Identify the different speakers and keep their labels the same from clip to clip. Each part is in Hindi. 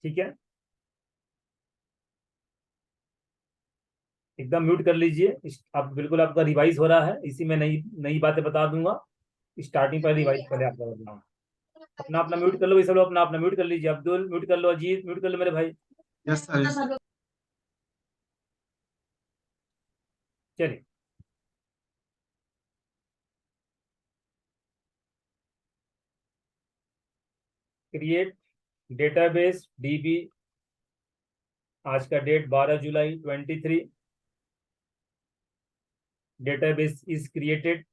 Speaker 1: ठीक है, एकदम म्यूट कर लीजिए। आप बिल्कुल, आपका रिवाइज हो रहा है, इसी में नई नई बातें बता दूंगा। स्टार्टिंग पर रिवाइज पहले आपका बताऊँ। अपना अपना म्यूट कर लो भाई, सब लोग अपना अपना म्यूट कर लीजिए। अब्दुल म्यूट कर लो, अजीत म्यूट कर लो मेरे भाई।
Speaker 2: Yes sir.
Speaker 1: चलिए, क्रिएट डेटाबेस डीबी। आज का डेट 12 जुलाई 23। Database is created.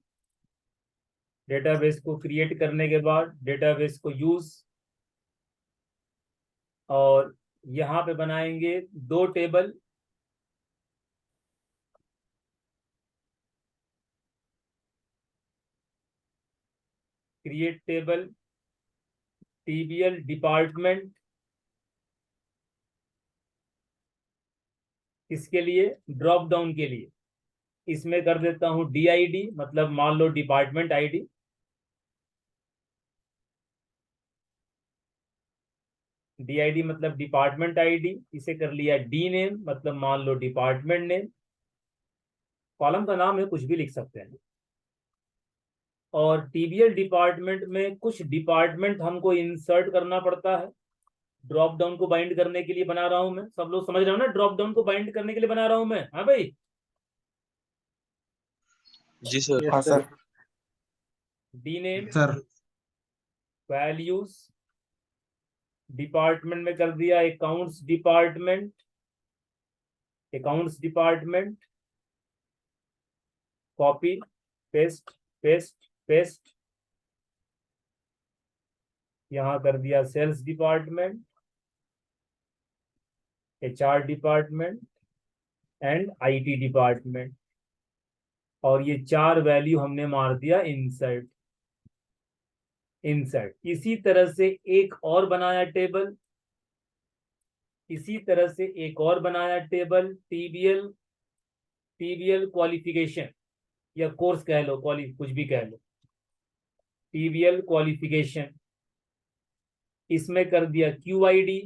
Speaker 1: डेटाबेस को क्रिएट करने के बाद डेटाबेस को यूज, और यहाँ पे बनाएंगे दो टेबल। क्रिएट टेबल टीबीएल डिपार्टमेंट, इसके लिए ड्रॉप डाउन के लिए इसमें कर देता हूं DID, मतलब मान लो डिपार्टमेंट आईडी। DID मतलब डिपार्टमेंट आईडी, इसे कर लिया डी नेम, मतलब मान लो डिपार्टमेंट नेम। कॉलम का नाम है, कुछ भी लिख सकते हैं। और टीबीएल डिपार्टमेंट में कुछ डिपार्टमेंट हमको इंसर्ट करना पड़ता है। ड्रॉप डाउन को बाइंड करने के लिए बना रहा हूं मैं, सब लोग समझ रहे हो ना? ड्रॉप डाउन को बाइंड करने के लिए बना रहा हूं मैं, हाँ भाई।
Speaker 3: जी सर।
Speaker 2: हाँ sir.
Speaker 1: D name,
Speaker 2: sir
Speaker 1: values, department में कर दिया accounts department. Accounts department, copy paste paste paste, यहां कर दिया sales department, HR department and IT department. और ये चार वैल्यू हमने मार दिया इंसर्ट। इंसर्ट इसी तरह से एक और बनाया टेबल। इसी तरह से एक और बनाया टेबल टीबीएल। टीबीएल क्वालिफिकेशन या कोर्स कह लो, कुछ भी कह लो। टीबीएल क्वालिफिकेशन, इसमें कर दिया QID,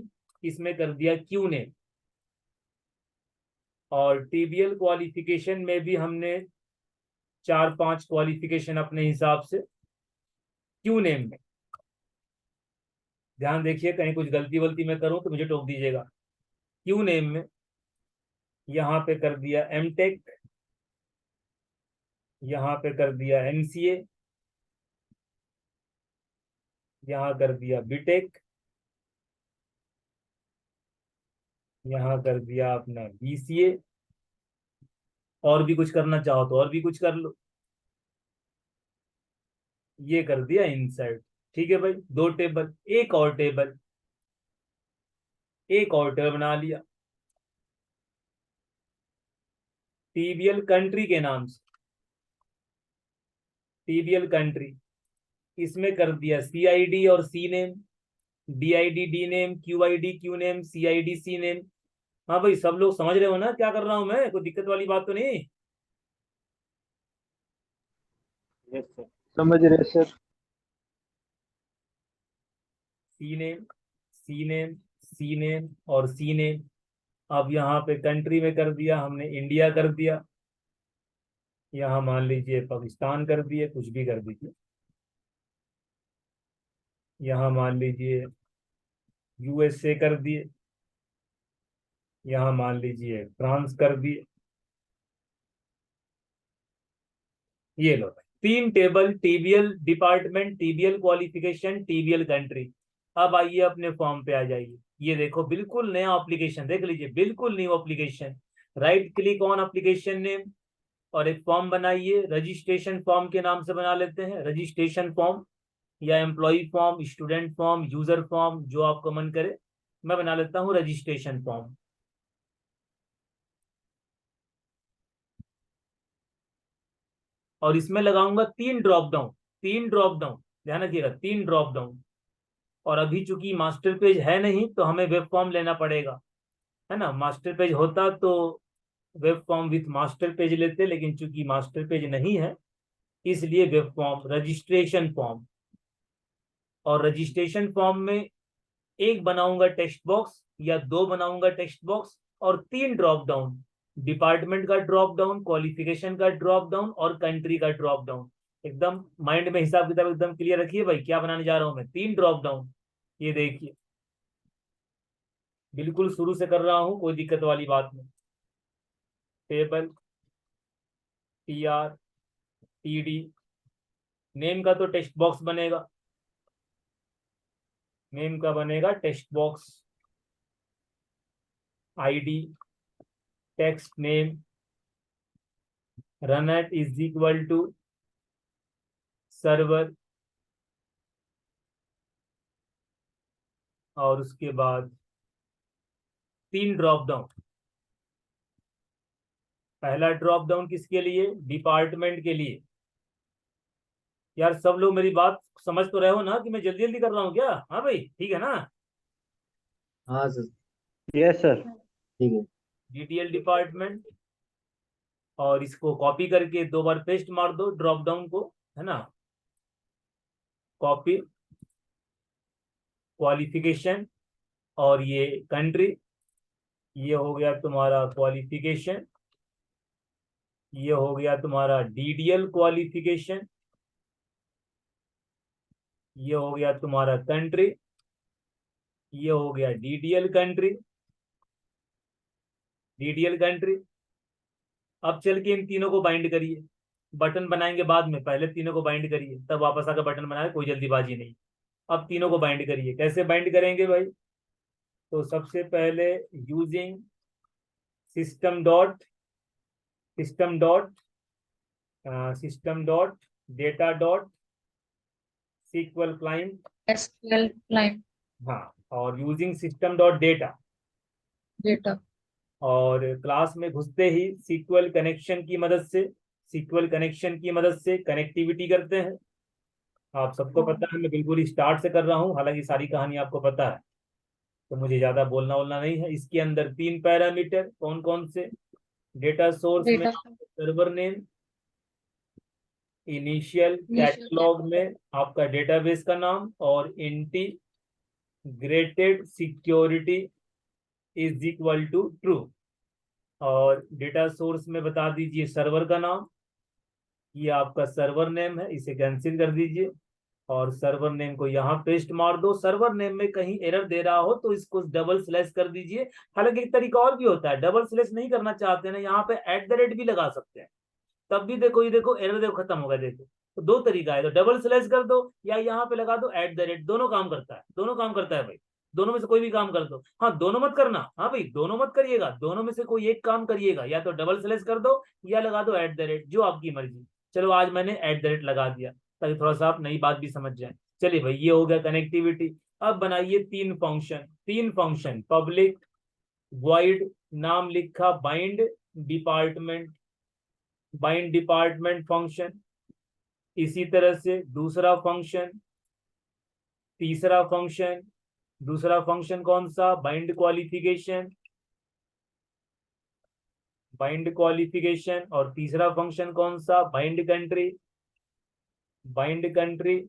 Speaker 1: इसमें कर दिया क्यू नेम। और टीबीएल क्वालिफिकेशन में भी हमने 4-5 क्वालिफिकेशन अपने हिसाब से क्यू नेम में। ध्यान देखिए, कहीं कुछ गलती वलती मैं करूं तो मुझे टोक दीजिएगा। क्यू नेम में यहाँ पे कर दिया MTech, यहाँ पे कर दिया MCA, यहाँ कर दिया BTech, यहाँ कर दिया अपना BCA। और भी कुछ करना चाहो तो और भी कुछ कर लो। ये कर दिया इंसर्ट। ठीक है भाई, दो टेबल। एक और टेबल, एक और टेबल बना लिया टीबीएल कंट्री के नाम से। टीबीएल कंट्री, इसमें कर दिया CID और C name, DID D name, QID Q name, CID C name. हाँ भाई, सब लोग समझ रहे हो ना क्या कर रहा हूं मैं? कोई दिक्कत वाली बात तो नहीं?
Speaker 3: यस सर, समझ रहे sir.
Speaker 1: C name, C name, C name और C नेम। अब यहाँ पे कंट्री में कर दिया हमने इंडिया कर दिया, यहाँ मान लीजिए पाकिस्तान कर दिए, कुछ भी कर दीजिए। यहाँ मान लीजिए USA कर दिए, यहाँ मान लीजिए फ्रांस कर दिए। ये लो, तीन टेबल, टीबीएल डिपार्टमेंट, टीबीएल क्वालिफिकेशन, टीबीएल कंट्री। अब आइए अपने फॉर्म पे आ जाइए। ये देखो, बिल्कुल नया एप्लीकेशन, देख लीजिए, बिल्कुल new application. Right click on application name और एक फॉर्म बनाइए। रजिस्ट्रेशन फॉर्म के नाम से बना लेते हैं, रजिस्ट्रेशन फॉर्म या employ form, student form, user form, जो आपको मन करे। मैं बना लेता हूँ रजिस्ट्रेशन फॉर्म। और इसमें लगाऊंगा 3 ड्रॉप डाउन। 3 ड्रॉप डाउन, ध्यान रखिएगा, 3 ड्रॉप डाउन। और अभी चूंकि मास्टर पेज है नहीं तो हमें वेब फॉर्म लेना पड़ेगा, है ना? मास्टर पेज होता तो web form with master page लेते, लेकिन चूंकि मास्टर पेज नहीं है इसलिए वेब फॉर्म, रजिस्ट्रेशन फॉर्म। और रजिस्ट्रेशन फॉर्म में एक बनाऊंगा टेक्स्ट बॉक्स या दो बनाऊंगा टेक्स्ट बॉक्स और 3 ड्रॉप डाउन, डिपार्टमेंट का ड्रॉप डाउन, क्वालिफिकेशन का ड्रॉप डाउन और कंट्री का ड्रॉप डाउन। एकदम माइंड में हिसाब किताब एकदम क्लियर रखिए भाई, क्या बनाने जा रहा हूं मैं, 3 ड्रॉप डाउन। ये देखिए बिल्कुल शुरू से कर रहा हूं, कोई दिक्कत वाली बात नहीं। टेबल, TR, TD, नेम का तो टेक्स्ट बॉक्स बनेगा, नेम का बनेगा text box. ID, text name, run at is equal to server, और उसके बाद 3 ड्रॉप डाउन। पहला ड्रॉप डाउन किसके लिए, डिपार्टमेंट के लिए। यार सब लोग मेरी बात समझ तो रहे हो ना कि मैं जल्दी जल्दी कर रहा हूँ क्या? हाँ भाई ठीक है ना?
Speaker 2: हाँ सर।
Speaker 3: Yes sir.
Speaker 2: ठीक है।
Speaker 1: DTL डिपार्टमेंट, और इसको कॉपी करके 2 बार पेस्ट मार दो ड्रॉप डाउन को, है ना। कॉपी, क्वालिफिकेशन, और ये कंट्री। ये हो गया तुम्हारा क्वालिफिकेशन, ये हो गया तुम्हारा DDL क्वालिफिकेशन, ये हो गया तुम्हारा कंट्री, ये हो गया DDL कंट्री, DDL कंट्री। अब चल के इन तीनों को बाइंड करिए, बटन बनाएंगे बाद में, पहले तीनों को बाइंड करिए तब वापस आकर बटन बनाए, कोई जल्दीबाजी नहीं। अब तीनों को बाइंड करिए, कैसे बाइंड करेंगे भाई? तो सबसे पहले using system dot system dot system dot data dot SQL client,
Speaker 4: SQL client
Speaker 1: हाँ, और using system dot data,
Speaker 4: data.
Speaker 1: और क्लास में घुसते ही SQL कनेक्शन की मदद से, SQL कनेक्शन की मदद से कनेक्टिविटी करते हैं। आप सबको पता है, मैं बिल्कुल स्टार्ट से कर रहा हूँ, हालांकि सारी कहानी आपको पता है, तो मुझे ज्यादा बोलना बोलना नहीं है। इसके अंदर 3 पैरामीटर कौन कौन से, डेटा सोर्स में
Speaker 4: Data
Speaker 1: server name, initial
Speaker 4: initial
Speaker 1: catalogue में आपका डेटाबेस का नाम, और integrated security is equal to true. और डेटा सोर्स में बता दीजिए सर्वर का नाम, ये आपका सर्वर नेम है, इसे कैंसिल कर दीजिए, और सर्वर नेम को यहाँ पेस्ट मार दो। सर्वर नेम में कहीं एरर दे रहा हो तो इसको डबल स्लैश कर दीजिए। हालांकि एक तरीका और भी होता है, डबल स्लैश नहीं करना चाहते ना, यहाँ पे @ भी लगा सकते हैं, तब भी देखो, ये देखो एरर देखो खत्म होगा। देखो तो 2 तरीका है, तो डबल स्लैश कर दो या यहाँ पे लगा दो @, दोनों काम करता है, दोनों काम करता है भाई, दोनों में से कोई भी काम कर दो। हाँ दोनों मत करना, हाँ भाई दोनों मत करिएगा, दोनों में से कोई एक काम करिएगा, या तो डबल स्लैश कर दो या लगा दो @, जो आपकी मर्जी। चलो आज मैंने @ लगा दिया ताकि थोड़ा सा आप नई बात भी समझ जाए। चलिए भाई, ये हो गया कनेक्टिविटी। अब बनाइए 3 फंक्शन, 3 फंक्शन, पब्लिक वॉइड, नाम लिखा bind department, bind department function. इसी तरह से दूसरा फंक्शन, तीसरा फंक्शन, दूसरा फंक्शन कौन सा, बाइंड क्वालिफिकेशन, बाइंड क्वालिफिकेशन, और तीसरा फंक्शन कौन सा, बाइंड कंट्री, बाइंड कंट्री।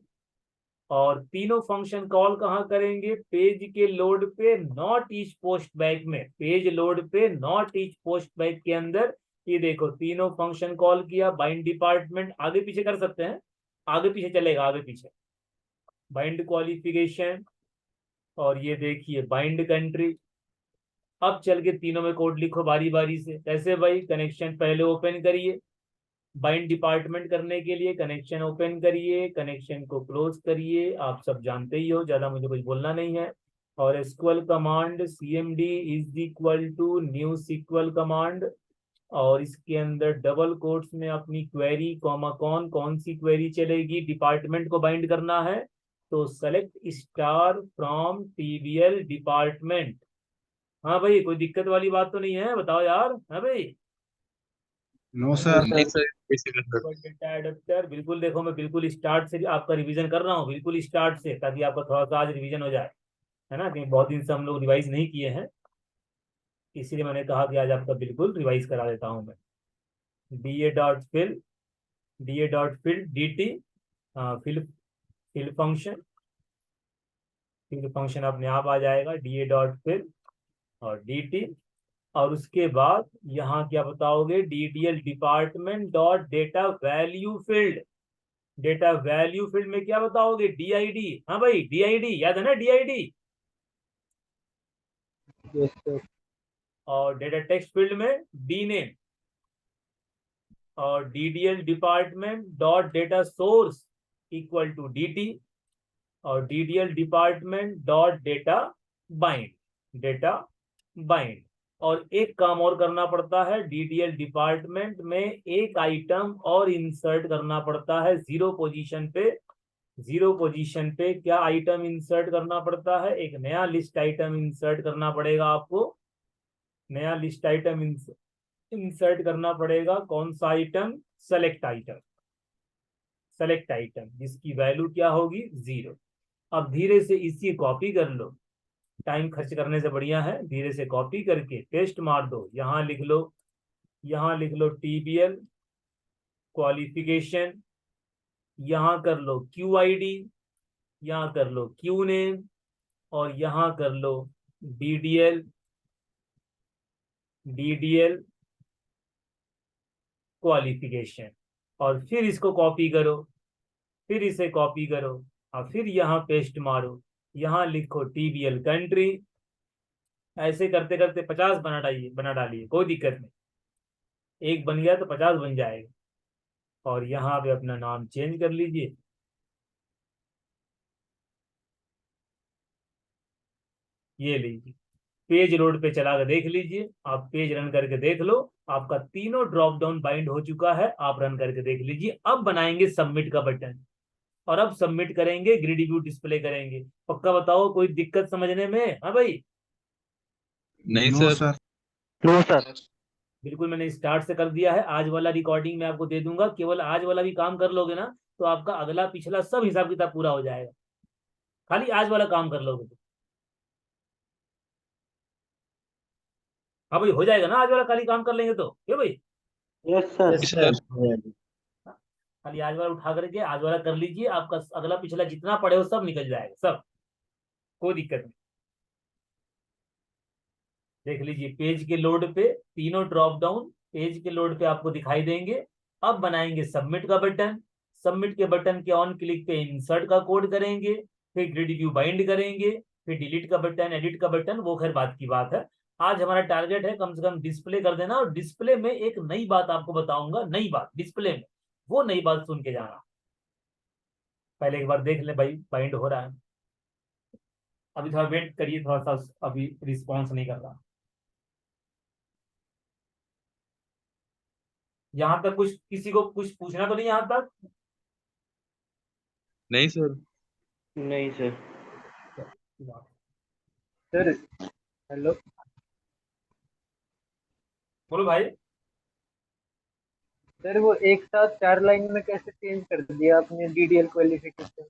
Speaker 1: और तीनों फंक्शन कॉल कहाँ करेंगे, पेज के लोड पे, नॉट ईच पोस्ट बैक में, पेज लोड पे नॉट ईच पोस्ट बैक के अंदर। ये देखो तीनों फंक्शन कॉल किया, बाइंड डिपार्टमेंट, आगे पीछे कर सकते हैं, आगे पीछे चलेगा, आगे पीछे, बाइंड क्वालिफिकेशन, और ये देखिए बाइंड कंट्री। अब चल के तीनों में कोड लिखो बारी बारी से। कैसे भाई, कनेक्शन पहले ओपन करिए, बाइंड डिपार्टमेंट करने के लिए कनेक्शन ओपन करिए, कनेक्शन को क्लोज करिए, आप सब जानते ही हो, ज्यादा मुझे कुछ बोलना नहीं है। और SQL command cmd is equal to new SQL command, और इसके अंदर डबल कोट्स में अपनी क्वेरी, कॉमा कौन कौन सी क्वेरी चलेगी, डिपार्टमेंट को बाइंड करना है, तो select star from TBL department. हाँ भाई, कोई दिक्कत वाली बात तो नहीं है, बताओ यार। हाँ भाई,
Speaker 2: नो सर।
Speaker 3: नहीं सर।
Speaker 1: डेटा एडेप्टर, बिल्कुल देखो मैं बिल्कुल स्टार्ट से आपका रिवीजन कर रहा हूँ, बिल्कुल स्टार्ट से, ताकि आपका थोड़ा सा आज रिवीजन हो जाए, है ना, क्योंकि बहुत दिन से हम लोग रिवाइज नहीं किए हैं, इसीलिए मैंने कहा कि आज आपका बिल्कुल रिवाइज करा देता हूँ मैं। DA.fill, DA.fill DT, fill, fill function, क्योंकि फंक्शन अपने आप आ जाएगा डीए डॉट फिल और dt, और उसके बाद यहाँ क्या बताओगे, DDL department dot data value field. Data value field में क्या बताओगे, DID। हाँ भाई, DID याद है ना, DID।
Speaker 3: Yes sir.
Speaker 1: और डेटा टेक्स्ट फील्ड में DNAME। और DDL department dot data source equal to DT। और DDL department dot data bind. और एक काम और करना पड़ता है, DDL डिपार्टमेंट में एक आइटम और इंसर्ट करना पड़ता है जीरो पोजीशन पे। जीरो पोजीशन पे क्या आइटम इंसर्ट करना पड़ता है, एक नया लिस्ट आइटम इंसर्ट करना पड़ेगा आपको। नया लिस्ट आइटम इंसर्ट करना पड़ेगा। कौन सा item, select item. Select item जिसकी वैल्यू क्या होगी, 0। अब धीरे से इसी कॉपी कर लो, टाइम खर्च करने से बढ़िया है, धीरे से कॉपी करके पेस्ट मार दो। यहाँ लिख लो, यहाँ लिख लो TBL क्वालिफिकेशन, यहाँ कर लो QID, यहाँ कर लो QNAME, और यहाँ कर लो DDL क्वालिफिकेशन। और फिर इसको कॉपी करो, फिर इसे कॉपी करो, और फिर यहाँ पेस्ट मारो। यहाँ लिखो TBL कंट्री। ऐसे करते करते 50 बना डालिए, कोई दिक्कत नहीं। एक बन गया तो 50 बन जाएगा। और यहाँ पे अपना नाम चेंज कर लीजिए। ये लीजिए, पेज लोड पे चला कर देख लीजिए, आप पेज रन करके देख लो, आपका तीनों ड्रॉप डाउन बाइंड हो चुका है। आप रन करके देख लीजिए। अब बनाएंगे सबमिट का बटन, और अब सबमिट करेंगे, ग्रिड व्यू डिस्प्ले करेंगे। पक्का बताओ, कोई दिक्कत समझने में? हाँ भाई,
Speaker 5: नहीं
Speaker 2: no
Speaker 5: sir.
Speaker 2: Sir.
Speaker 3: No sir.
Speaker 1: बिल्कुल मैंने स्टार्ट से कर दिया है। आज वाला रिकॉर्डिंग मैं आपको दे दूंगा, केवल आज वाला भी काम कर लोगे ना तो आपका अगला पिछला सब हिसाब किताब पूरा हो जाएगा। खाली आज वाला काम कर लोगे तो। हाँ भाई, हो जाएगा ना, आज वाला खाली काम कर लेंगे तो, क्यों भाई?
Speaker 3: Yes sir.
Speaker 2: Yes
Speaker 5: sir.
Speaker 2: Sir.
Speaker 1: खाली आज वाला उठा करके आज वाला कर लीजिए, आपका अगला पिछला जितना पड़े हो सब निकल जाएगा, सब, कोई दिक्कत नहीं। देख लीजिए, पेज के लोड पे तीनों ड्रॉप डाउन पेज के लोड पे आपको दिखाई देंगे। अब बनाएंगे सबमिट का बटन। सबमिट के बटन के ऑन क्लिक पे इंसर्ट का कोड करेंगे, फिर ग्रिड व्यू बाइंड करेंगे, फिर डिलीट का बटन, एडिट का बटन, वो खैर बात की बात है। आज हमारा टारगेट है कम से कम डिस्प्ले कर देना। और डिस्प्ले में एक नई बात आपको बताऊंगा, नई बात डिस्प्ले में, वो नई बात सुन के जाना। पहले एक बार देख ले भाई, बाइंड हो रहा है। अभी थोड़ा वेट करिए, थोड़ा सा अभी रिस्पॉन्स नहीं कर रहा। यहाँ तक कुछ किसी को कुछ पूछना तो नहीं यहाँ तक?
Speaker 5: नहीं सर।
Speaker 3: नहीं सर। Sir hello.
Speaker 1: बोलो भाई।
Speaker 3: सर वो एक साथ 4 लाइन में कैसे चेंज कर दिया आपने DDL क्वालिफिकेशन?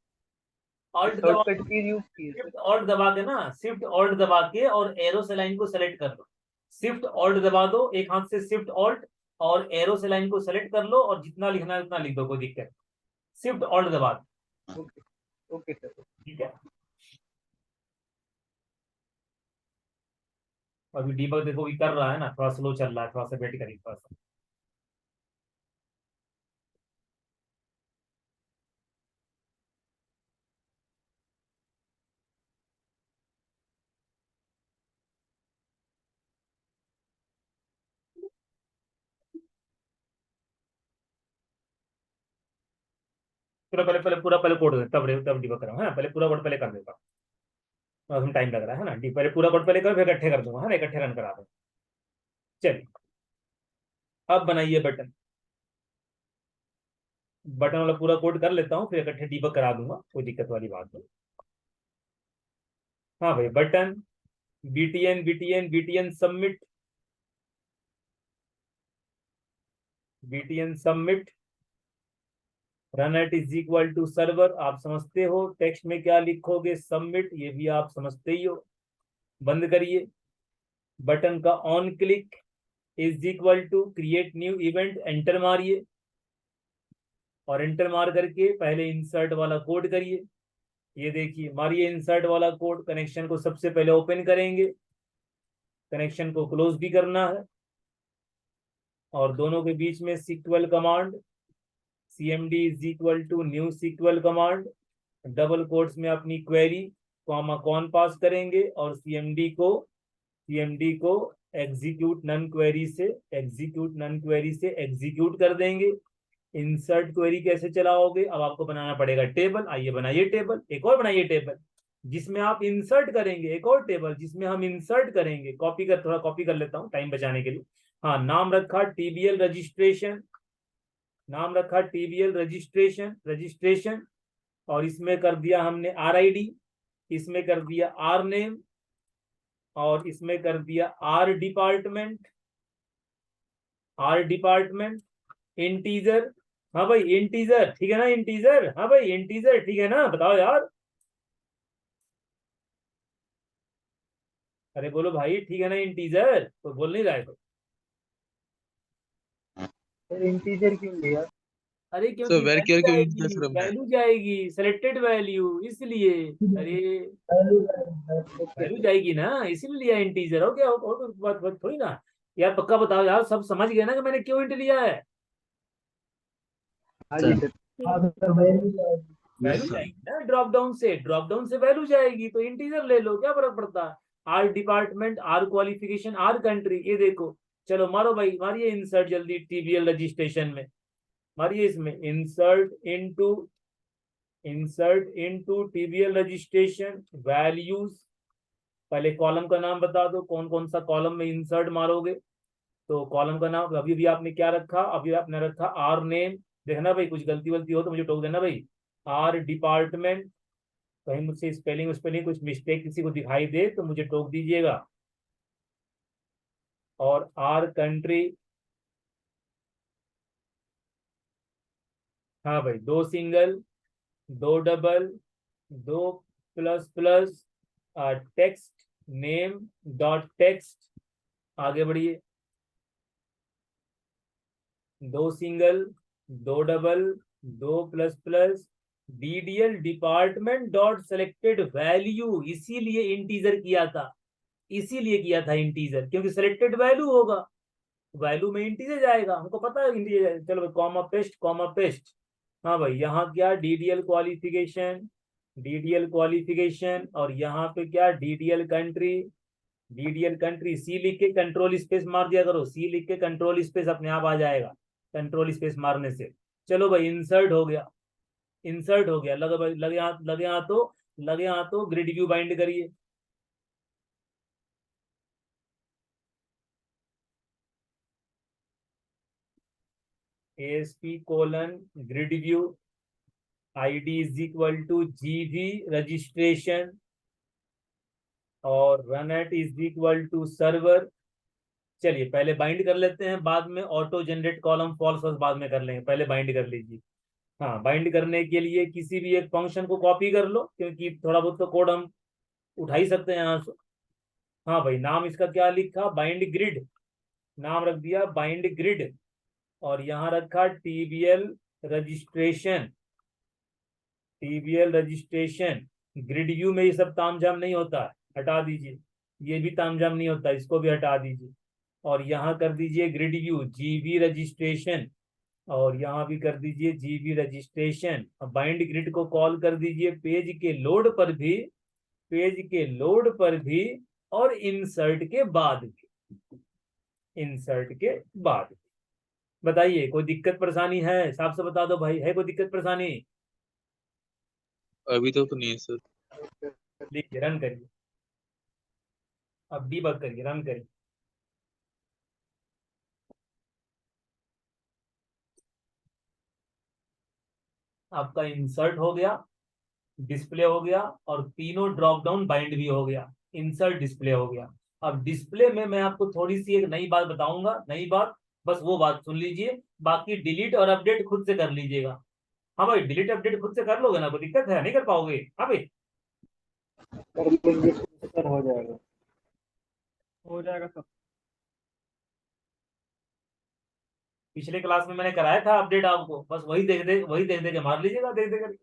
Speaker 1: ऑल्ट दबा,
Speaker 3: शॉर्टकट की यूज की है सर।
Speaker 1: ऑल्ट दबा के ना, शिफ्ट ऑल्ट दबा के और एरो से लाइन को सेलेक्ट कर लो। शिफ्ट ऑल्ट दबा दो एक हाथ से, शिफ्ट ऑल्ट, और एरो से लाइन को सेलेक्ट कर लो, और जितना लिखना है उतना लिख दो, कोई दिक्कत। शिफ्ट ऑल्ट दबा दो,
Speaker 3: ओके। Okay sir.
Speaker 1: ठीक है। अभी डीबग देखो ये कर रहा है ना, थोड़ा स्लो चल रहा है, थोड़ा सा वेट करिए थोड़ा सा। चलो पहले पहले पूरा पहले कोड तब डीबग कराऊँ, है ना? पहले पूरा कोड पहले कर देता हूँ, तो टाइम लग रहा है ना। पहले पूरा कोड पहले कर, फिर इकट्ठे कर दूंगा, है ना, इकट्ठे रन करा दूंगा। चलिए, अब बनाइए बटन। बटन वाला पूरा कोड कर लेता हूँ, फिर इकट्ठे डीबग करा दूंगा, कोई दिक्कत वाली बात नहीं। हाँ भाई, button BTN submit, BTN submit, run at is equal to server. आप समझते हो टेक्स्ट में क्या लिखोगे, सबमिट, ये भी आप समझते ही हो। बंद करिए, बटन का on click is equal to create new event, enter मारिए, और एंटर मार करके पहले इंसर्ट वाला कोड करिए। ये देखिए हमारी ये इंसर्ट वाला कोड, कनेक्शन को सबसे पहले ओपन करेंगे, कनेक्शन को क्लोज भी करना है, और दोनों के बीच में sequel command cmd is equal to new sequel command, double quotes में अपनी क्वेरी कॉमा कॉन पास करेंगे, और cmd को एग्जीक्यूट नन क्वेरी से एग्जीक्यूट कर देंगे। इंसर्ट क्वेरी कैसे चलाओगे, अब आपको बनाना पड़ेगा टेबल। आइए बनाइए टेबल, एक और बनाइए टेबल जिसमें आप इंसर्ट करेंगे, एक और टेबल जिसमें हम इंसर्ट करेंगे। थोड़ा कॉपी कर लेता हूं टाइम बचाने के लिए। हाँ, नाम रखा टीबीएल रजिस्ट्रेशन, और इसमें कर दिया हमने RID, इसमें कर दिया R नेम, और इसमें कर दिया R डिपार्टमेंट इंटीजर। हाँ भाई इंटीजर ठीक है ना, इंटीजर, हाँ भाई इंटीजर ठीक है ना, बताओ यार, अरे बोलो भाई ठीक है ना इंटीजर, तो बोल नहीं रहा है तो।
Speaker 3: सर इंटीजर क्यों लिया?
Speaker 1: अरे
Speaker 5: सर
Speaker 1: क्योंकि
Speaker 5: वेर
Speaker 1: वैल्यू
Speaker 5: केयर क्यों यूज किया
Speaker 1: जाएगी,
Speaker 5: सर हमने?
Speaker 1: सेलेक्टेड वैल्यू, इसलिए। अरे वैल्यू जाएगी ना, इसीलिए लिया इंटीजर। हो गया, और बात थोड़ी ना यार, पक्का बताओ यार, सब समझ गए ना कि मैंने क्यों इंट लिया है।
Speaker 3: हाँ जी सर। हाँ सर वैल्यू
Speaker 1: वैल्यू जाएगी ना, ड्रॉप डाउन से वैल्यू जाएगी, तो इंटीजर ले लो, क्या फर्क पड़ता है। R department, R qualification, R country, ये देखो। चलो मारो भाई, मारिए इंसर्ट जल्दी टीबीएल रजिस्ट्रेशन में, मारिए इसमें इंसर्ट इनटू टीबीएल रजिस्ट्रेशन वैल्यूज। पहले कॉलम का नाम बता दो, कौन कौन सा कॉलम में इंसर्ट मारोगे। तो कॉलम का नाम अभी भी आपने क्या रखा, अभी आपने रखा आर नेम। देखना भाई, कुछ गलती वलती हो तो मुझे टोक देना भाई। आर डिपार्टमेंट, कहीं मुझसे स्पेलिंग कुछ मिस्टेक किसी को दिखाई दे तो मुझे टोक दीजिएगा। और आर कंट्री, हाँ भाई, 2 single, 2 double, 2 plus plus, text name dot text. आगे बढ़िए, 2 single, 2 double, 2 plus plus, DDL department dot selected value. इसीलिए इंटीजर किया था, इसीलिए किया था इंटीजर, क्योंकि सेलेक्टेड वैल्यू होगा, वैल्यू में इंटीजर जाएगा, हमको पता है इंटीजर। चलो कॉमा पेस्ट। हाँ भाई, यहाँ क्या DDL क्वालिफिकेशन, और यहाँ पे क्या DDL कंट्री सी लिख के कंट्रोल स्पेस मार दिया करो, सी लिख के कंट्रोल स्पेस अपने आप आ जाएगा, कंट्रोल स्पेस मारने से। चलो भाई इंसर्ट हो गया, लगे भाई, लगे हाथ तो ग्रिड व्यू बाइंड करिए। Grid view, ID is equal to GV registration, और run at is equal to server. चलिए पहले बाइंड कर लेते हैं, बाद में ऑटो जनरेट कॉलम फॉल्स बाद में कर लेंगे, पहले बाइंड कर लीजिए। हाँ, बाइंड करने के लिए किसी भी एक फंक्शन को कॉपी कर लो, क्योंकि थोड़ा बहुत तो कोड हम उठा ही सकते हैं यहाँ से। हाँ भाई, नाम इसका क्या लिखा, बाइंड ग्रिड, नाम रख दिया बाइंड ग्रिड, और यहाँ रखा रजिस्ट्रेशन टीबीएल रजिस्ट्रेशन। ग्रिड व्यू में ये सब तामझाम नहीं होता है, हटा दीजिए, ये भी तामझाम नहीं होता, इसको भी हटा दीजिए। और यहाँ कर दीजिए ग्रिड व्यू जीवी रजिस्ट्रेशन, और यहाँ भी कर दीजिए जीवी रजिस्ट्रेशन। बाइंड ग्रिड को कॉल कर दीजिए पेज के लोड पर भी, और इंसर्ट के बाद भी। बताइए कोई दिक्कत परेशानी है, साफ से बता दो भाई, है कोई दिक्कत परेशानी।
Speaker 5: अभी तो नहीं है सर।
Speaker 1: लिखिए, रन करिए, अब डीबग करिए, रन करिए। आपका इंसर्ट हो गया, डिस्प्ले हो गया, और तीनों ड्रॉप डाउन बाइंड भी हो गया, इंसर्ट डिस्प्ले हो गया। अब डिस्प्ले में मैं आपको थोड़ी सी एक नई बात बताऊंगा, नई बात, बस वो बात सुन लीजिए, बाकी डिलीट और अपडेट खुद से कर लीजिएगा। हाँ भाई, डिलीट अपडेट खुद से कर लोगे ना, कोई दिक्कत है, नहीं कर पाओगे। हाँ भाई,
Speaker 3: कर लेंगे सर, हो जाएगा।
Speaker 1: हो जाएगा सब। पिछले क्लास में मैंने कराया था अपडेट आपको, बस वही देख दे के मार लीजिएगा, देख देख करके।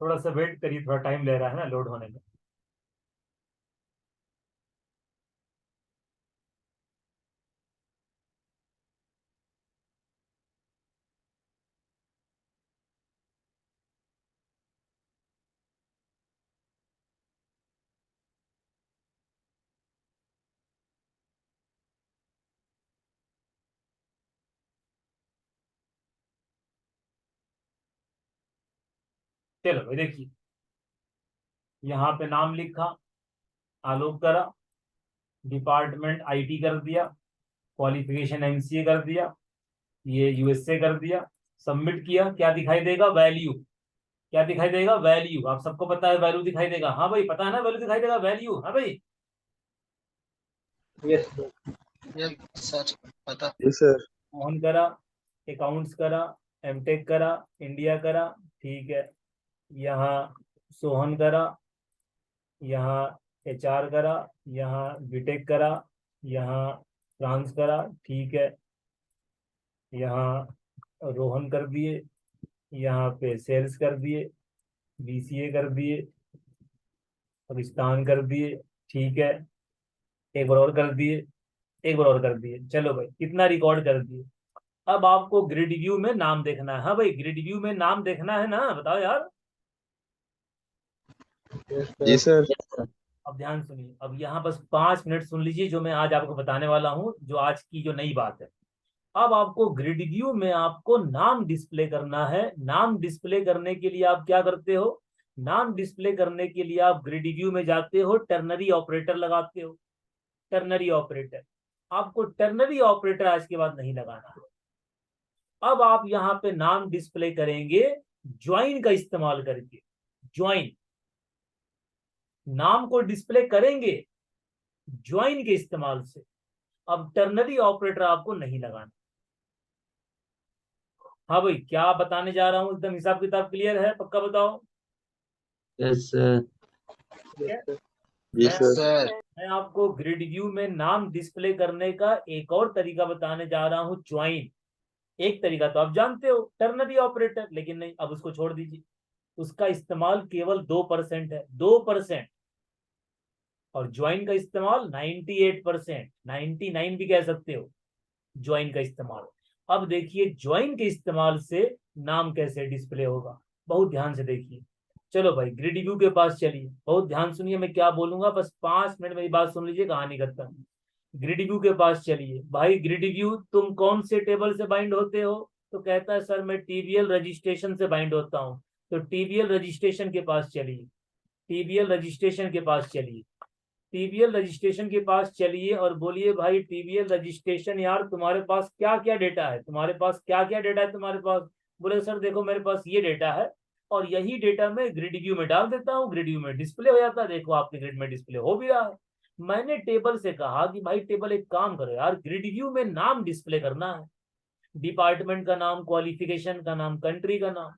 Speaker 1: थोड़ा सा वेट करिए, थोड़ा टाइम ले रहा है ना लोड होने में। चलो भाई देखिए, यहाँ पे नाम लिखा, आलोक करा, डिपार्टमेंट आईटी कर दिया, क्वालिफिकेशन एमसीए कर दिया, ये यूएसए कर दिया, सबमिट किया। क्या दिखाई देगा? वैल्यू। क्या दिखाई देगा? वैल्यू। आप सबको पता है वैल्यू दिखाई देगा। हाँ भाई, पता है ना वैल्यू दिखाई देगा, वैल्यू। हाँ भाई,
Speaker 3: यस
Speaker 5: सर पता।
Speaker 2: जी सर।
Speaker 1: ऑन करा, अकाउंट्स करा, एमटेक करा, इंडिया करा, ठीक है। यहाँ सोहन करा, यहाँ एचआर करा, यहाँ बीटेक करा, यहाँ फ्रांस करा, ठीक है। यहाँ रोहन कर दिए, यहाँ पे सेल्स कर दिए, बीसीए कर दिए, पाकिस्तान कर दिए, ठीक है। एक बार और कर दिए, एक बार और कर दिए। चलो भाई, कितना रिकॉर्ड कर दिए। अब आपको ग्रिड व्यू में नाम देखना है। हाँ भाई, ग्रिड व्यू में नाम देखना है ना, बताओ यार।
Speaker 2: जी सर।
Speaker 1: अब ध्यान सुनिए, अब यहाँ बस 5 मिनट सुन लीजिए जो मैं आज आपको बताने वाला हूँ, जो आज की जो नई बात है। अब आपको ग्रिड व्यू में आपको नाम डिस्प्ले करना है। नाम डिस्प्ले करने के लिए आप क्या करते हो? नाम डिस्प्ले करने के लिए आप ग्रिड व्यू में जाते हो, टर्नरी ऑपरेटर लगाते हो। टर्नरी ऑपरेटर, आपको टर्नरी ऑपरेटर आज के बाद नहीं लगाना। अब आप यहाँ पे नाम डिस्प्ले करेंगे ज्वाइन का इस्तेमाल करके। ज्वाइन, नाम को डिस्प्ले करेंगे ज्वाइन के इस्तेमाल से। अब टर्नरी ऑपरेटर आपको नहीं लगाना। हाँ भाई, क्या बताने जा रहा हूं, एकदम हिसाब किताब क्लियर है? पक्का बताओ।
Speaker 2: Yes sir.
Speaker 1: ठीक है।
Speaker 2: जी
Speaker 1: मैं
Speaker 2: सर।
Speaker 1: मैं आपको ग्रिड व्यू में नाम डिस्प्ले करने का एक और तरीका बताने जा रहा हूं, ज्वाइन। एक तरीका तो आप जानते हो, टर्नरी ऑपरेटर, लेकिन नहीं, अब उसको छोड़ दीजिए। उसका इस्तेमाल केवल 2% है, 2%। और ज्वाइन का इस्तेमाल 98%, 99 भी कह सकते हो ज्वाइन का इस्तेमाल। अब देखिए ज्वाइन के इस्तेमाल से नाम कैसे डिस्प्ले होगा, बहुत ध्यान से देखिए। चलो भाई, ग्रिड व्यू के पास चलिए, बहुत ध्यान सुनिए मैं क्या बोलूंगा, बस 5 मिनट मेरी बात सुन लीजिए, कहानी खत्म। ग्रिड व्यू के पास चलिए भाई। ग्रिड व्यू, तुम कौन से टेबल से बाइंड होते हो? तो कहता है सर मैं टीबीएल रजिस्ट्रेशन से बाइंड होता हूँ। तो टीबीएल रजिस्ट्रेशन के पास चलिए, टीबीएल रजिस्ट्रेशन के पास चलिए, टीबीएल रजिस्ट्रेशन के पास चलिए और बोलिए भाई टीबीएल रजिस्ट्रेशन यार, तुम्हारे पास क्या क्या डेटा है? तुम्हारे पास क्या क्या डेटा है तुम्हारे पास? बोले सर देखो मेरे पास ये डेटा है, और यही डेटा मैं ग्रिड व्यू में डाल देता हूँ, ग्रिड व्यू में डिस्प्ले हो जाता है। देखो आपके ग्रिड में डिस्प्ले हो भी रहा है। मैंने टेबल से कहा कि भाई टेबल एक काम करो यार, ग्रिड व्यू में नाम डिस्प्ले करना है, डिपार्टमेंट का नाम, क्वालिफिकेशन का नाम, कंट्री का नाम।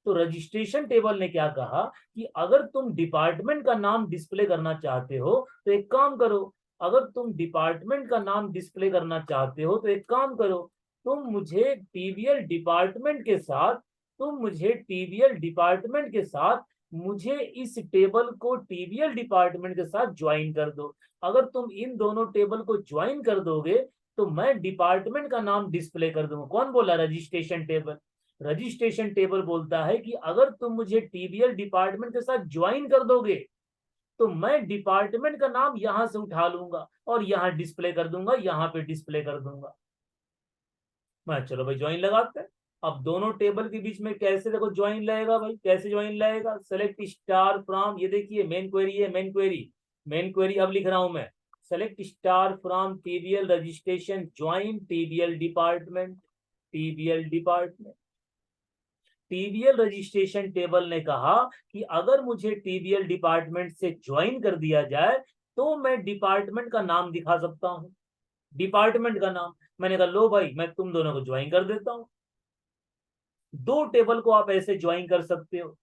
Speaker 1: तो रजिस्ट्रेशन टेबल ने क्या कहा कि अगर तुम डिपार्टमेंट का नाम डिस्प्ले करना चाहते हो तो एक काम करो, अगर तुम डिपार्टमेंट का नाम डिस्प्ले करना चाहते हो तो एक काम करो, तुम मुझे टीबीएल डिपार्टमेंट के साथ, तुम मुझे टीबीएल डिपार्टमेंट के साथ, मुझे इस टेबल को टीबीएल डिपार्टमेंट के साथ ज्वाइन कर दो। अगर तुम इन दोनों टेबल को ज्वाइन कर दोगे तो मैं डिपार्टमेंट का नाम डिस्प्ले कर दूंगा। कौन बोला? Registration table. रजिस्ट्रेशन टेबल बोलता है कि अगर तुम मुझे टीबीएल डिपार्टमेंट के साथ ज्वाइन कर दोगे तो मैं डिपार्टमेंट का नाम यहां से उठा लूंगा और यहां डिस्प्ले कर दूंगा, यहां पे डिस्प्ले कर दूंगा। मैं चलो भाई ज्वाइन लगाते हैं। अब दोनों टेबल के बीच में कैसे देखो ज्वाइन लगेगा भाई, कैसे ज्वाइन लगेगा, सेलेक्ट स्टार फ्रॉम, ये देखिए मेन क्वेरी है, मेन क्वेरी अब लिख रहा हूं मैं, select star from TBL registration join TBL department, TBL registration table ने कहा कि अगर मुझे टीबीएल डिपार्टमेंट से ज्वाइन कर दिया जाए तो मैं डिपार्टमेंट का नाम दिखा सकता हूं, डिपार्टमेंट का नाम। मैंने कहा लो भाई मैं तुम दोनों को ज्वाइन कर देता हूं। दो टेबल को आप ऐसे ज्वाइन कर सकते हो।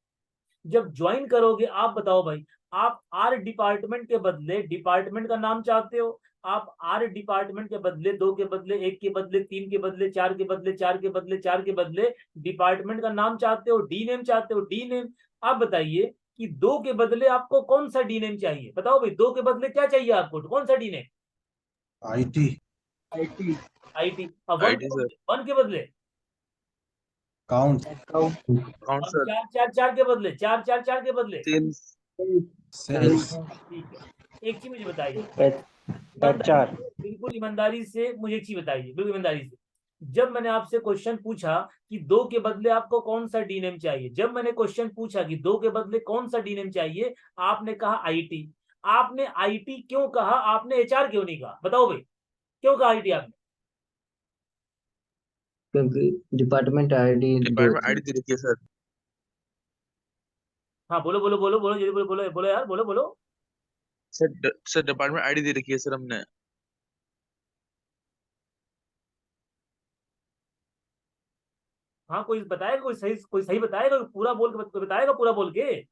Speaker 1: जब ज्वाइन करोगे आप बताओ भाई, आप आर डिपार्टमेंट के बदले डिपार्टमेंट का नाम चाहते हो, आप आर डिपार्टमेंट के बदले दो के बदले एक के बदले तीन के बदले चार के बदले चार के बदले चार के बदले डिपार्टमेंट का नाम चाहते हो, डी नेम चाहते हो, डी नेम। आप बताइए कि दो के बदले आपको कौन सा डी नेम चाहिए, बताओ भाई, दो के बदले क्या चाहिए आपको, कौन सा D name?
Speaker 6: IT
Speaker 3: IT
Speaker 1: IT. अब
Speaker 2: IT सर।
Speaker 1: वन के बदले
Speaker 6: काउंट
Speaker 3: अकाउंट
Speaker 2: काउंट
Speaker 1: और
Speaker 2: सर।
Speaker 1: चार चार चार के बदले चार चार चार के बदले
Speaker 2: सेल्स।
Speaker 6: सेल्स
Speaker 1: ठीक है। एक चीज मुझे बताइए,
Speaker 3: एचआर
Speaker 1: बिल्कुल ईमानदारी से मुझे एक चीज बताइए, बिल्कुल ईमानदारी से, जब मैंने आपसे क्वेश्चन पूछा कि दो के बदले आपको कौन सा डी नेम चाहिए, जब मैंने क्वेश्चन पूछा कि दो के बदले कौन सा डी नेम चाहिए, आपने कहा आईटी। आपने आईटी क्यों कहा, आपने एचआर क्यों नहीं कहा, बताओ भाई, क्यों कहा आईटी आपने?
Speaker 2: क्योंकि डिपार्टमेंट आईडी दे रखी है सर।
Speaker 1: हाँ बोलो बोलो बोलो बोलो जल्दी बोलो बोलो बोलो यार, बोलो बोलो।
Speaker 2: सर डिपार्टमेंट आईडी दे रखी है सर हमने।
Speaker 1: हाँ कोई बताएगा, कोई सही बताएगा, पूरा बोल के बताएगा, पूरा बोल के।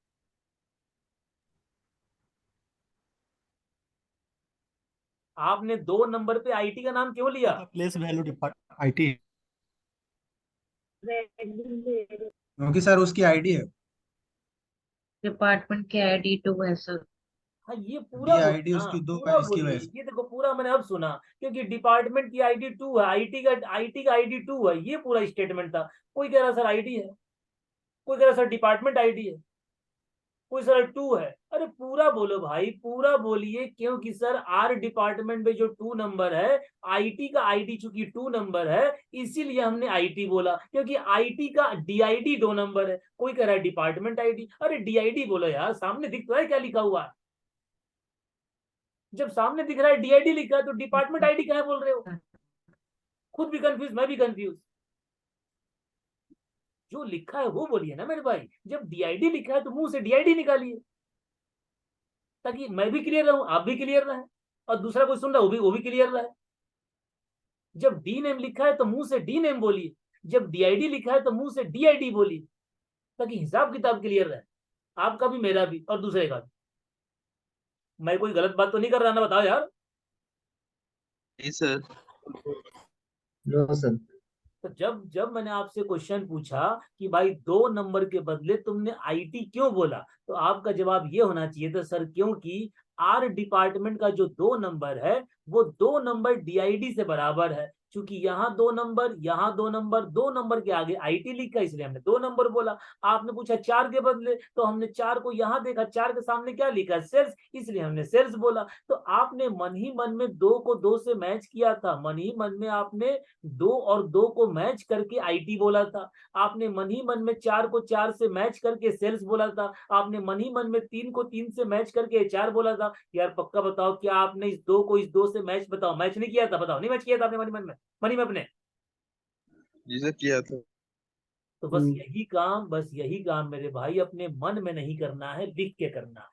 Speaker 1: आपने दो नंबर पे आईटी का नाम क्यों लिया?
Speaker 6: प्लेस वैल्यू डिपार्ट आईटी, क्योंकि सर उसकी आईडी है,
Speaker 4: डिपार्टमेंट के आईडी 2 है सर।
Speaker 1: हाँ ये पूरा
Speaker 6: डी
Speaker 1: बोलिए,
Speaker 6: आईडी
Speaker 1: हाँ
Speaker 6: उसकी दो
Speaker 1: पूरा
Speaker 6: है इसकी
Speaker 1: बोलिए,
Speaker 6: वजह से।
Speaker 1: ये देखो पूरा मैंने अब सुना, क्योंकि डिपार्टमेंट की आईडी 2 है, आईटी का आईडी 2 है, ये पूरा स्टेटमेंट था। कोई कह रहा सर आईडी है, कोई कह रहा सर डिपार्टमेंट आईडी है, कोई सर 2 है। अरे पूरा बोलो भाई, पूरा बोलिए, क्योंकि सर आर डिपार्टमेंट में जो 2 नंबर है, आईटी का आईडी चूंकि 2 नंबर है, इसीलिए हमने आईटी बोला, क्योंकि आईटी का डीआईडी 2 नंबर है। कोई कह रहा है डिपार्टमेंट आईडी, अरे डीआईडी बोलो यार, सामने दिख तो है क्या लिखा हुआ है। जब सामने दिख रहा है डीआईडी लिखा है तो डिपार्टमेंट आईडी क्या बोल रहे हो? खुद भी कंफ्यूज, मैं भी कंफ्यूज। जो लिखा है वो बोलिए ना मेरे भाई, जब डीआईडी लिखा है तो मुंह से डीआईडी निकालिए, ताकि मैं भी क्लियर रहूं, आप भी क्लियर रहे, और दूसरा कोई सुन रहा है वो भी क्लियर रहे। जब डी नेम लिखा है तो मुंह से डी नेम बोलिए, जब डीआईडी लिखा है तो मुंह से डीआईडी बोलिए, ताकि हिसाब किताब क्लियर रहे, आपका भी मेरा भी और दूसरे का भी। मैं कोई गलत बात तो नहीं कर रहा ना, बताओ यार।
Speaker 2: नहीं सर। No sir.
Speaker 1: तो जब जब मैंने आपसे क्वेश्चन पूछा कि भाई दो नंबर के बदले तुमने आईटी क्यों बोला, तो आपका जवाब ये होना चाहिए था सर, क्योंकि आर डिपार्टमेंट का जो 2 नंबर है वो 2 नंबर डीआईडी से बराबर है। चूंकि यहाँ 2 नंबर, यहाँ 2 नंबर, 2 नंबर के आगे आईटी लिखा, इसलिए हमने 2 नंबर बोला। आपने पूछा 4 के बदले, तो हमने 4 को यहाँ देखा, 4 के सामने क्या लिखा है, सेल्स, इसलिए हमने सेल्स बोला। तो आपने मन ही मन में 2 को 2 से मैच किया था, मन ही मन में आपने 2 और 2 को मैच करके आईटी बोला था। आपने मन ही मन में 4 को 4 से मैच करके सेल्स बोला था। आपने मन ही मन में 3 को 3 से मैच करके एचआर बोला था। यार पक्का बताओ, क्या आपने इस 2 को इस 2 से मैच, बताओ मैच नहीं किया था, बताओ नहीं मैच किया था आपने मन ही मन में, मनी में अपने?
Speaker 2: जी सर किया था।
Speaker 1: तो बस यही काम मेरे भाई अपने मन में नहीं करना है, लिख के करना है।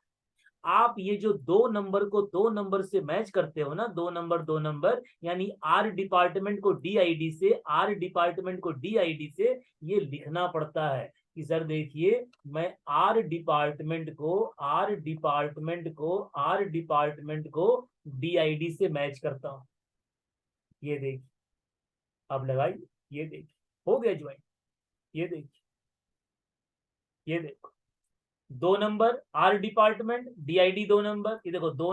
Speaker 1: आप ये जो 2 नंबर को 2 नंबर से मैच करते हो ना, 2 नंबर, यानी आर डिपार्टमेंट को डीआईडी से, आर डिपार्टमेंट को डीआईडी से, ये लिखना पड़ता है कि सर देखिए मैं आर डिपार्टमेंट को डीआईडी से मैच करता हूं। ये देखिए, अब लगाइए, ये देखिए हो गया ज्वाइन, ये देखिए, ये देखो 2 number R department, DID 2 number, ये देखो 2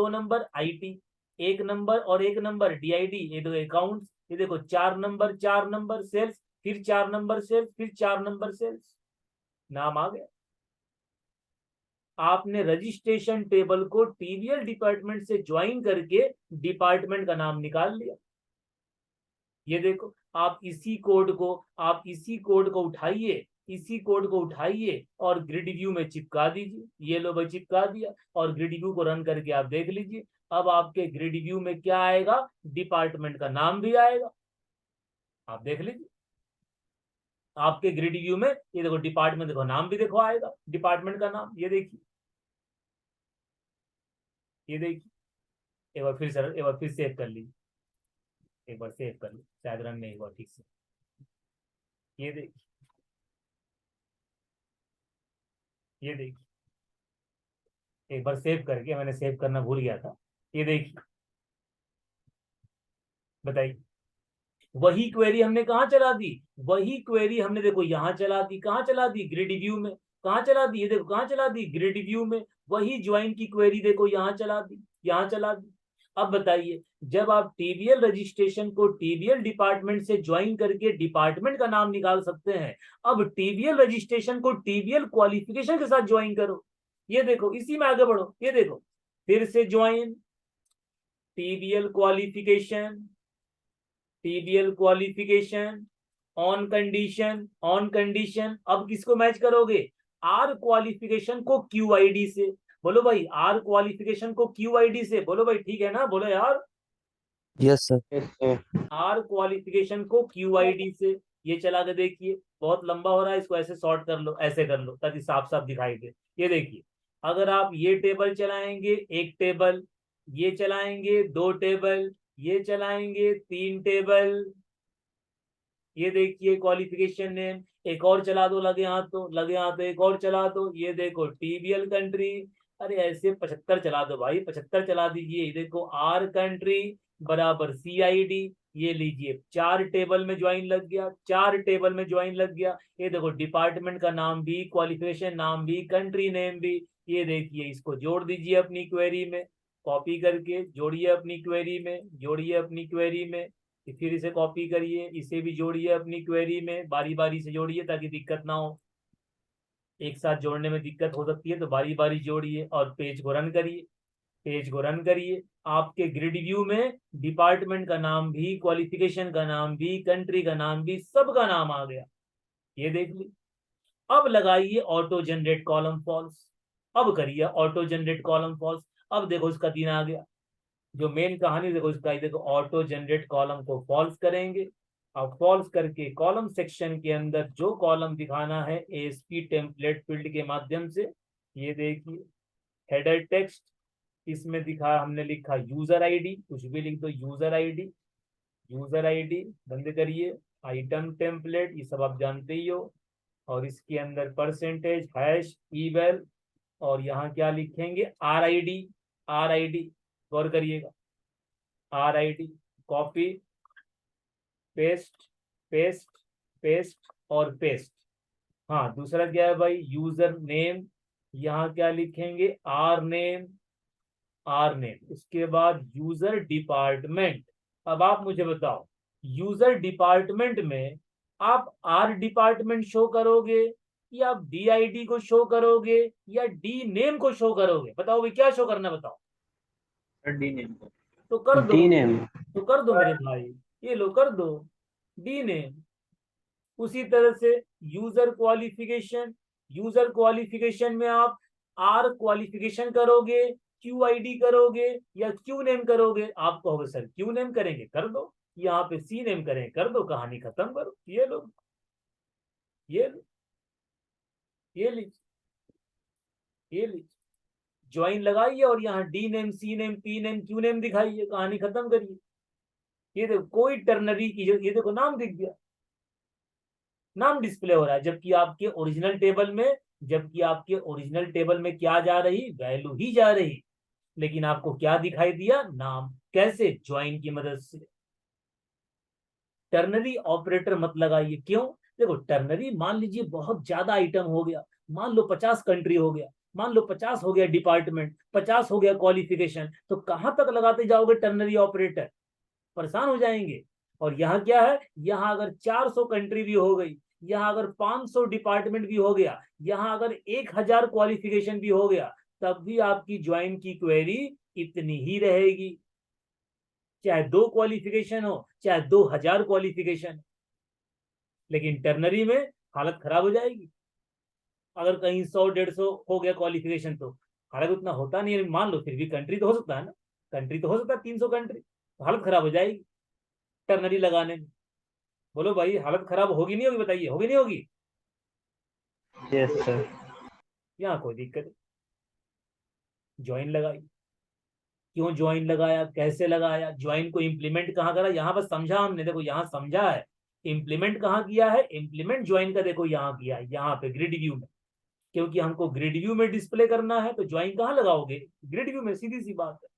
Speaker 1: नंबर आईटी, 1 नंबर और 1 नंबर डीआईडी, ये दो अकाउंट्स, ये देखो 4 नंबर सेल्स, फिर 4 नंबर सेल्स, फिर 4 नंबर सेल्स, नाम आ गया। आपने रजिस्ट्रेशन टेबल को टीबीएल डिपार्टमेंट से ज्वाइन करके डिपार्टमेंट का नाम निकाल लिया। ये देखो आप इसी कोड को उठाइए, इसी कोड को उठाइए और ग्रिड व्यू में चिपका दीजिए। ये लो भाई चिपका दिया, और ग्रिड व्यू को रन करके आप देख लीजिए। अब आपके ग्रिड व्यू में क्या आएगा, डिपार्टमेंट का नाम भी आएगा। आप देख लीजिए आपके ग्रिड व्यू में, ये देखो डिपार्टमेंट, देखो नाम भी देखो आएगा, डिपार्टमेंट का नाम। ये देखिए, ये देखिए, एक बार फिर सेव कर लीजिए, एक बार सेव कर लीजिए, शायद रन नहीं हुआ ठीक से। ये देखिए, ये देखिए, एक बार सेव करके, मैंने सेव करना भूल गया था। ये देखिए, बताइए, वही क्वेरी हमने कहाँ चला दी, वही क्वेरी हमने देखो यहाँ चला दी। कहाँ चला दी, ग्रिड व्यू में। कहाँ चला दी, ये देखो कहाँ चला दी, ग्रिड व्यू में। वही ज्वाइन की क्वेरी देखो यहाँ चला दी, यहाँ चला दी। अब बताइए, जब आप टीबीएल रजिस्ट्रेशन को टीबीएल डिपार्टमेंट से ज्वाइन करके डिपार्टमेंट का नाम निकाल सकते हैं, अब टीबीएल रजिस्ट्रेशन को टीबीएल क्वालिफिकेशन के साथ ज्वाइन करो। ये देखो, इसी में आगे बढ़ो। ये देखो, फिर से join TBL qualification, TBL qualification on condition. अब किसको मैच करोगे, आर क्वालिफिकेशन को क्यूआईडी से। बोलो भाई, आर क्वालिफिकेशन को क्यूआईडी से। बोलो भाई, ठीक है ना, बोलो यार।
Speaker 2: Yes sir.
Speaker 1: आर क्वालिफिकेशन को क्यूआईडी से। ये चला के देखिए, बहुत लंबा हो रहा है, इसको ऐसे शॉर्ट कर लो, ऐसे कर लो ताकि साफ साफ दिखाई दे। ये देखिए, अगर आप ये टेबल चलाएंगे, एक टेबल, ये चलाएंगे 2 टेबल, ये चलाएंगे 3 टेबल। ये देखिए क्वालिफिकेशन नेम, एक और चला दो, लगे हाथ तो एक और चला दो। ये देखो टीबीएल कंट्री, अरे ऐसे 75 चला दो भाई, 75 चला दीजिए। ये देखो आर कंट्री बराबर CID। ये लीजिए, 4 टेबल में ज्वाइन लग गया, 4 टेबल में ज्वाइन लग गया। ये देखो डिपार्टमेंट का नाम भी, क्वालिफिकेशन नाम भी, कंट्री नेम भी। ये देखिए, इसको जोड़ दीजिए अपनी क्वेरी में, कॉपी करके जोड़िए अपनी क्वेरी में, जोड़िए अपनी क्वेरी में। फिर इसे कॉपी करिए, इसे भी जोड़िए अपनी क्वेरी में, बारी बारी से जोड़िए ताकि दिक्कत ना हो। एक साथ जोड़ने में दिक्कत हो सकती है, तो बारी बारी जोड़िए और पेज को रन करिए, पेज को रन करिए। आपके ग्रिड व्यू में डिपार्टमेंट का नाम भी, क्वालिफिकेशन का नाम भी, कंट्री का नाम भी, सबका नाम आ गया। ये देख ली। अब लगाइए ऑटो जनरेट कॉलम फॉल्स। अब करिए ऑटो जनरेट कॉलम फॉल्स। अब देखो इसका 3 आ गया। जो मेन कहानी देखो इसका, देखो ऑटो जनरेट कॉलम को फॉल्स करेंगे। अब फॉल्स करके कॉलम सेक्शन के अंदर जो कॉलम दिखाना है ASP टेम्पलेट फील्ड के माध्यम से, ये देखिए हेडर टेक्स्ट, इसमें दिखा, हमने लिखा यूजर आईडी, कुछ भी लिख दो, यूजर आईडी, यूजर आईडी बंद करिए, आइटम टेम्पलेट, ये सब आप जानते ही हो। और इसके अंदर परसेंटेज हैश ईवेल, और यहाँ क्या लिखेंगे, RID, RID, गौर करिएगा, RID, copy paste paste paste और पेस्ट। हाँ, दूसरा क्या है भाई, यूजर नेम, यहाँ क्या लिखेंगे, R नेम, R नेम। उसके बाद यूजर डिपार्टमेंट। अब आप मुझे बताओ, यूजर डिपार्टमेंट में आप R डिपार्टमेंट शो करोगे, या आप DID को शो करोगे, या D नेम को शो करोगे? बताओ भाई, क्या शो करना, बताओ।
Speaker 3: डी नेम को।
Speaker 1: तो कर दो,
Speaker 2: डी नेम।
Speaker 1: तो कर दो मेरे भाई, ये लो कर दो D नेम। उसी तरह से यूजर क्वालिफिकेशन, यूजर क्वालिफिकेशन में आप R क्वालिफिकेशन करोगे, QID करोगे, या Q नेम करोगे? आप कहोगे सर Q नेम करेंगे, कर दो। यहाँ पे C नेम करें, कर दो, कहानी खत्म करो। ये लो, ये लो, ये लीजिए, ये लीजिए, ज्वाइन लगाइए और यहाँ D name, C name, P name, Q name दिखाइए, कहानी खत्म करिए। ये देखो, कोई टर्नरी की, ये देखो नाम दिख गया, नाम डिस्प्ले हो रहा है, जबकि आपके ओरिजिनल टेबल में क्या जा रही, वैल्यू ही जा रही, लेकिन आपको क्या दिखाई दिया, नाम। कैसे, ज्वाइन की मदद से। टर्नरी ऑपरेटर मत लगाइए, क्यों? देखो टर्नरी, मान लीजिए बहुत ज्यादा आइटम हो गया, मान लो 50 कंट्री हो गया, मान लो 50 हो गया डिपार्टमेंट, 50 हो गया क्वालिफिकेशन, तो कहां तक लगाते जाओगे टर्नरी ऑपरेटर? परेशान हो जाएंगे। और यहाँ क्या है, यहाँ अगर 400 कंट्री भी हो गई, यहाँ अगर 500 डिपार्टमेंट भी हो गया, यहाँ अगर 1000 क्वालिफिकेशन भी हो गया, तब भी आपकी ज्वाइन की क्वेरी इतनी ही रहेगी। चाहे 2 क्वालिफिकेशन हो, चाहे 2000 क्वालिफिकेशन, लेकिन टर्नरी में हालत खराब हो जाएगी। अगर कहीं 100-150 हो गया क्वालिफिकेशन तो हालत उतना होता नहीं है, मान लो फिर भी कंट्री तो हो सकता है ना, कंट्री तो हो सकता है 300 कंट्री, तो हालत खराब हो जाएगी टर्नरी लगाने में। बोलो भाई, हालत खराब होगी नहीं होगी, बताइए, होगी नहीं होगी?
Speaker 3: Yes sir.
Speaker 1: यहाँ कोई दिक्कत नहीं, ज्वाइन लगाई। क्यों ज्वाइन लगाया, कैसे लगाया, ज्वाइन को इम्प्लीमेंट कहाँ करा, यहाँ बस समझा हमने, देखो यहाँ समझा है। इम्प्लीमेंट कहाँ किया है, इम्प्लीमेंट ज्वाइन का देखो यहाँ किया है, यहाँ पे ग्रिड व्यू में, क्योंकि हमको ग्रिड व्यू में डिस्प्ले करना है, तो ज्वाइन कहाँ लगाओगे, ग्रिड व्यू में, सीधी सी बात है।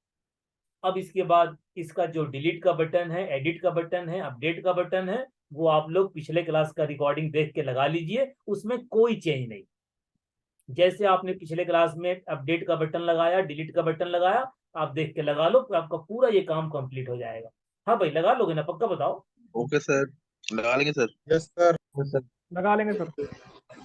Speaker 1: अब इसके बाद इसका जो डिलीट का बटन है, एडिट का बटन है, अपडेट का बटन है, वो आप लोग पिछले क्लास का रिकॉर्डिंग देख के लगा लीजिए, उसमें कोई चेंज नहीं। जैसे आपने पिछले क्लास में अपडेट का बटन लगाया, डिलीट का बटन लगाया, आप देख के लगा लो, तो आपका पूरा ये काम कंप्लीट हो जाएगा। हाँ भाई, लगा लोगे ना, पक्का बताओ?
Speaker 7: ओके सर, लगा लेंगे सर।
Speaker 6: Yes sir.
Speaker 3: लगा लेंगे सर।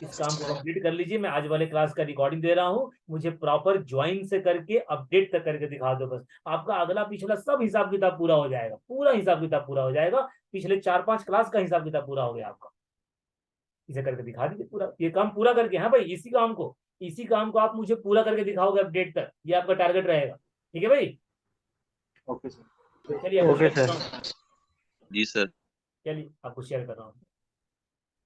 Speaker 1: इस काम को कंप्लीट कर लीजिए। मैं आज वाले क्लास का रिकॉर्डिंग दे रहा हूँ, मुझे प्रॉपर ज्वाइन से करके अपडेट तक करके दिखा दो बस, आपका अगला पिछला सब हिसाब किताब पूरा हो जाएगा, पूरा हिसाब किताब पूरा हो जाएगा। पिछले 4-5 क्लास का हिसाब किताब पूरा हो गया आपका। इसे करके दिखा दीजिए पूरा, ये काम पूरा करके। हाँ भाई, इसी काम को आप मुझे पूरा करके दिखाओगे अपडेट तक, ये आपका टारगेट रहेगा। ठीक है भाई?
Speaker 6: Okay sir.
Speaker 1: चलिए,
Speaker 3: ओके सर।
Speaker 7: जी सर।
Speaker 1: चलिए आपको शेयर कर रहा हूँ।